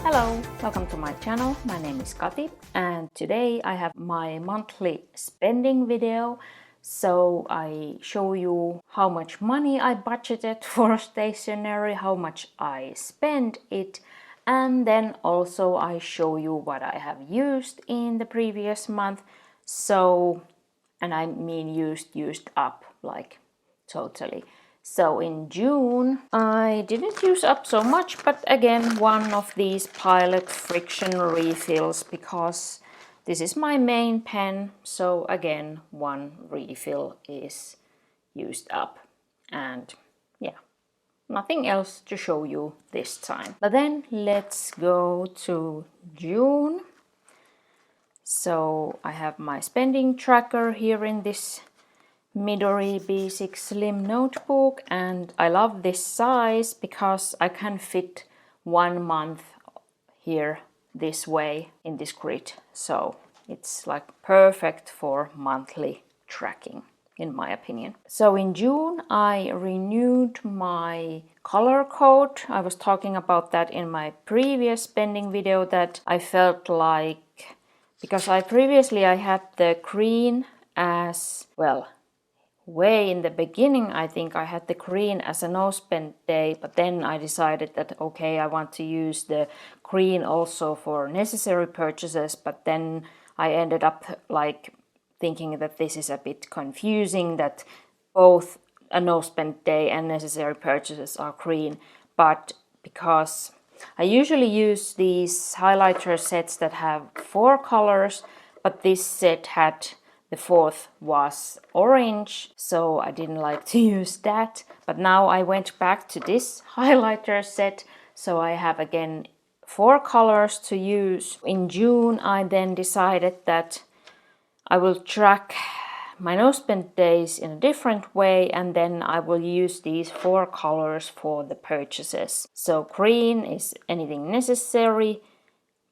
Hello, welcome to my channel. My name is Kati and today I have my monthly spending video. So I show you how much money I budgeted for stationery, how much I spent it, and then also I show you what I have used in the previous month. So, and I mean used up, like totally. So in June I didn't use up so much, but again one of these Pilot friction refills because this is my main pen, so again one refill is used up and yeah, nothing else to show you this time. But then let's go to June. So I have my spending tracker here in this Midori B6 Slim notebook, and I love this size because I can fit 1 month here this way in this grid. So it's like perfect for monthly tracking in my opinion. So in June I renewed my color code. I was talking about that in my previous spending video that I felt like, because I had the green as well. Way in the beginning, I think I had the green as a no spend day, but then I decided that okay, I want to use the green also for necessary purchases, but then I ended up like thinking that this is a bit confusing that both a no spend day and necessary purchases are green, but because I usually use these highlighter sets that have 4 colors, but this set had the 4th was orange, so I didn't like to use that. But now I went back to this highlighter set, so I have again 4 colors to use. In June I then decided that I will track my no spend days in a different way, and then I will use these 4 colors for the purchases. So green is anything necessary,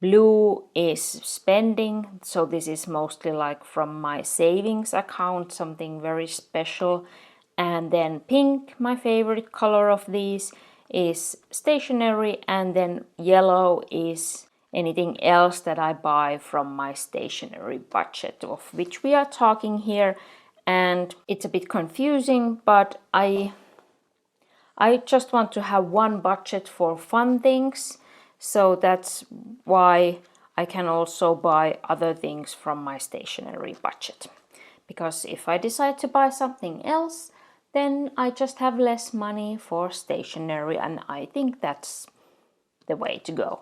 blue is spending, so this is mostly like from my savings account, something very special. And then pink, my favorite color of these, is stationery, and then yellow is anything else that I buy from my stationery budget, of which we are talking here. And it's a bit confusing, but I just want to have one budget for fun things. So that's why I can also buy other things from my stationery budget. Because if I decide to buy something else, then I just have less money for stationery, and I think that's the way to go.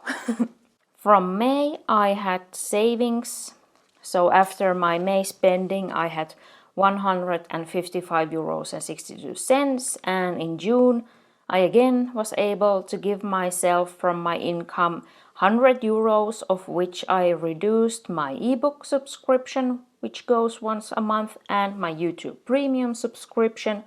From May I had savings. So after my May spending I had 155 euros and 62 cents, and in June I again was able to give myself from my income 100 euros, of which I reduced my ebook subscription, which goes once a month, and my YouTube Premium subscription.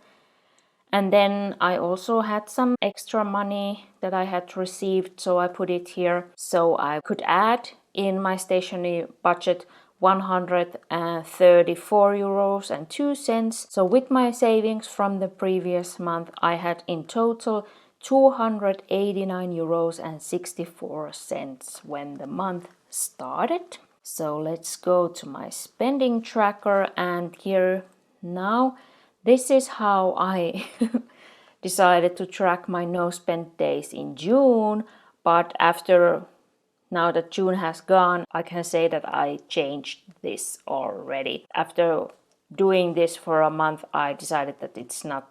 And then I also had some extra money that I had received, so I put it here so I could add in my stationery budget 134 euros and 2 cents. So with my savings from the previous month, I had in total 289 euros and 64 cents when the month started. So let's go to my spending tracker, and here now this is how I decided to track my no spend days in June. But after, now that June has gone, I can say that I changed this already. After doing this for a month, I decided that it's not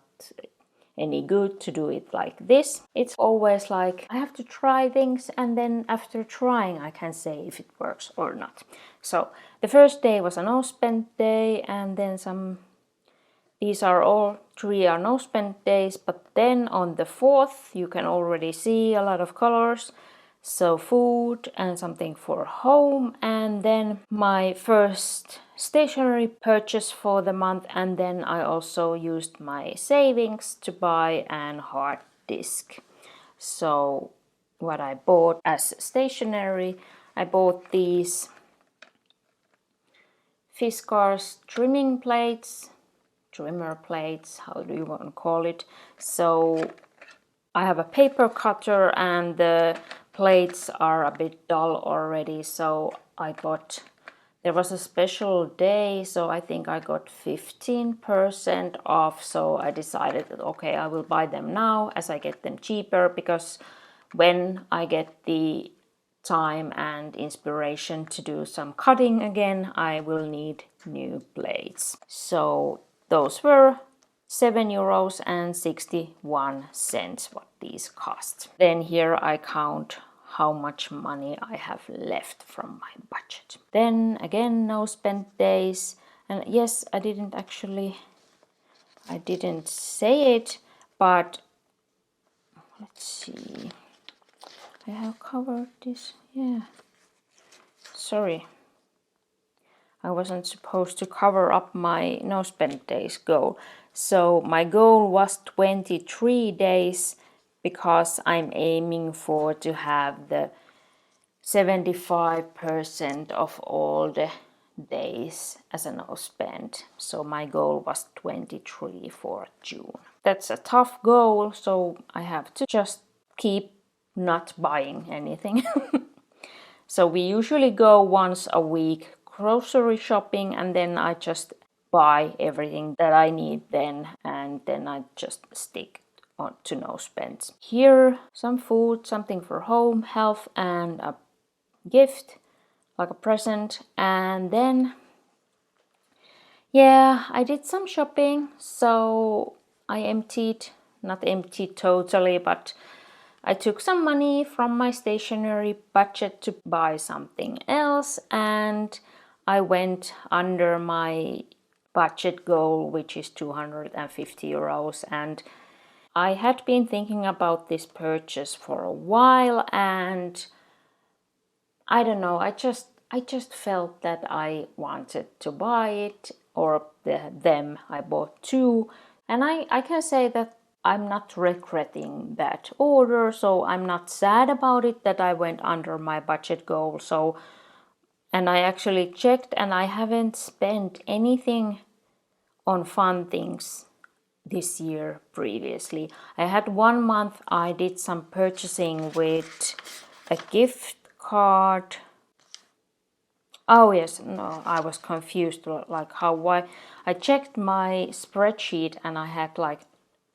any good to do it like this. It's always like I have to try things, and then after trying I can say if it works or not. So the first day was a no spend day, and then these are all 3 are no spend days, but then on the 4th you can already see a lot of colors. So food and something for home, and then my first stationery purchase for the month, and then I also used my savings to buy an hard disk. So what I bought as stationery, I bought these Fiskars trimmer plates, how do you want to call it? So I have a paper cutter, and the plates are a bit dull already, so there was a special day, so I think I got 15% off, so I decided that okay, I will buy them now as I get them cheaper, because when I get the time and inspiration to do some cutting again, I will need new plates. So those were €7.61 what these cost. Then here I count how much money I have left from my budget. Then again, no spent days. And yes, I didn't say it, but let's see. I have covered this, yeah. Sorry. I wasn't supposed to cover up my no spend days goal. So my goal was 23 days because I'm aiming for to have the 75% of all the days as a no spend. So my goal was 23 for June. That's a tough goal, so I have to just keep not buying anything. So we usually go once a week grocery shopping, and then I just buy everything that I need then, and then I just stick on to no spends. Here, some food, something for home, health, and a gift, like a present. And then, yeah, I did some shopping, so I not emptied totally, but I took some money from my stationery budget to buy something else, and I went under my budget goal, which is €250. And I had been thinking about this purchase for a while, and I don't know, I just felt that I wanted to buy it, or them. I bought two, and I can say that I'm not regretting that order, so I'm not sad about it that I went under my budget goal. So, and I actually checked, and I haven't spent anything on fun things this year previously. I had 1 month I did some purchasing with a gift card. Oh yes, no, I was confused, like why I checked my spreadsheet and I had like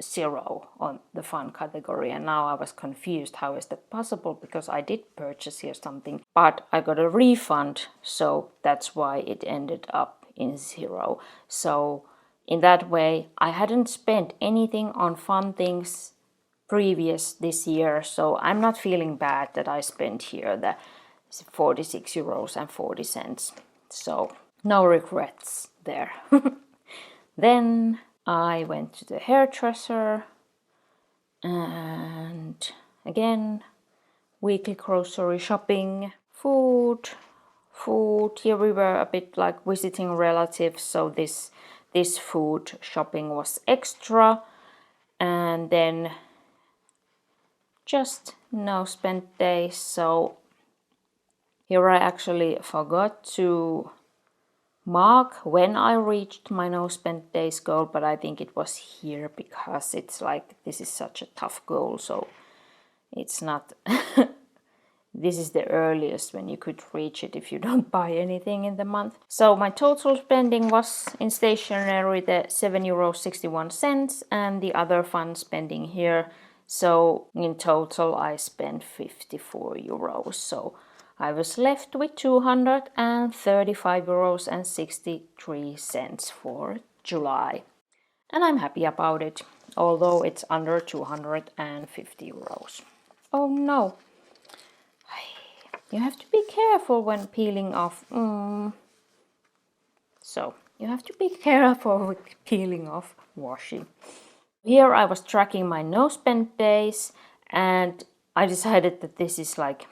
0 on the fun category, and now I was confused, how is that possible, because I did purchase here something, but I got a refund, so that's why it ended up in 0. So in that way I hadn't spent anything on fun things previous this year, so I'm not feeling bad that I spent here the €46.40. So no regrets there. Then I went to the hairdresser, and again weekly grocery shopping, food. Here we were a bit like visiting relatives, so this food shopping was extra. And then just no spent days. So here I actually forgot to mark when I reached my no spend days goal, but I think it was here, because it's like this is such a tough goal, so it's not this is the earliest when you could reach it if you don't buy anything in the month. So my total spending was in stationery the €7.61, and the other fun spending here, so in total I spent €54. So I was left with €235.63 for July. And I'm happy about it, although it's under €250. Oh no. You have to be careful when peeling off. So you have to be careful with peeling off washi. Here I was tracking my no spend days, and I decided that this is like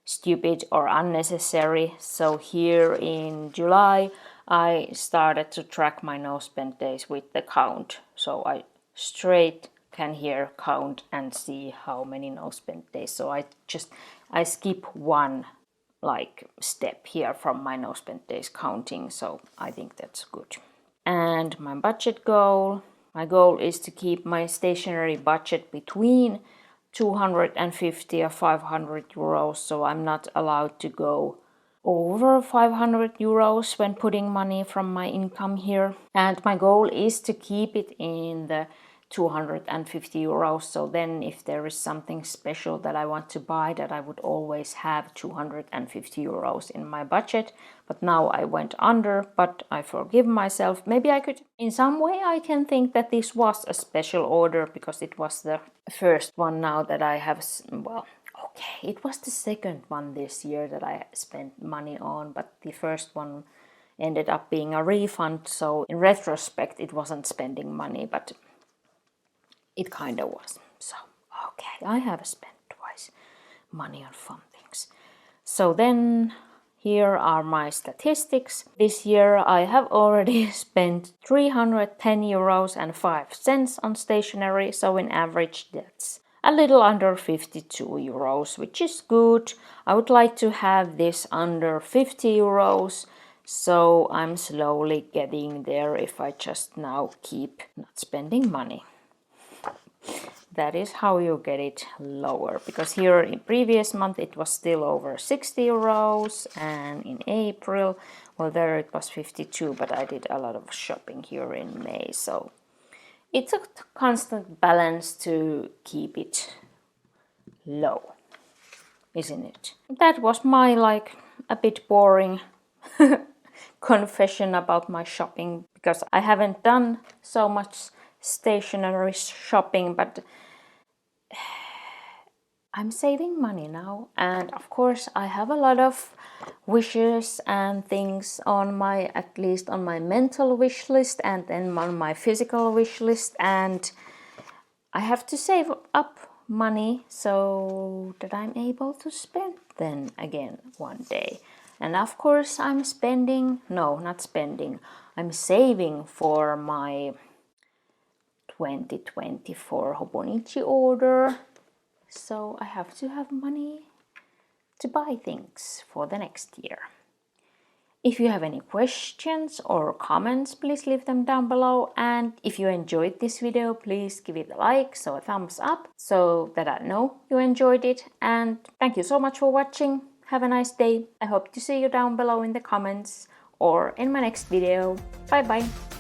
stupid or unnecessary. So here in July I started to track my no spend days with the count. So I straight can here count and see how many no spend days. So I skip one like step here from my no spend days counting. So I think that's good. And my budget goal. My goal is to keep my stationery budget between 250 or 500 euros, so I'm not allowed to go over 500 euros when putting money from my income here. And my goal is to keep it in the 250 euros. So then if there is something special that I want to buy, that I would always have 250 euros in my budget. But now I went under, but I forgive myself. Maybe I could, in some way I can think that this was a special order because it was the first one now that I have, well, okay, it was the second one this year that I spent money on, but the first one ended up being a refund. So in retrospect, it wasn't spending money, but it kind of was. So, okay, I have spent twice money on fun things. So then here are my statistics. This year I have already spent 310 euros and 5 cents on stationery. So in average that's a little under 52 euros, which is good. I would like to have this under 50 euros. So I'm slowly getting there if I just now keep not spending money. That is how you get it lower, because here in previous month it was still over 60 euros, and in April, well, there it was 52, but I did a lot of shopping here in May, so it's a constant balance to keep it low, isn't it? That was my a bit boring confession about my shopping, because I haven't done so much stationery shopping, but I'm saving money now, and of course I have a lot of wishes and things on my, at least on my mental wish list and then on my physical wish list, and I have to save up money so that I'm able to spend then again one day. And of course I'm spending, no, not spending, I'm saving for my 2024 Hobonichi order. So I have to have money to buy things for the next year. If you have any questions or comments, please leave them down below. And if you enjoyed this video, please give it a like, so a thumbs up, so that I know you enjoyed it. And thank you so much for watching. Have a nice day. I hope to see you down below in the comments or in my next video. Bye bye.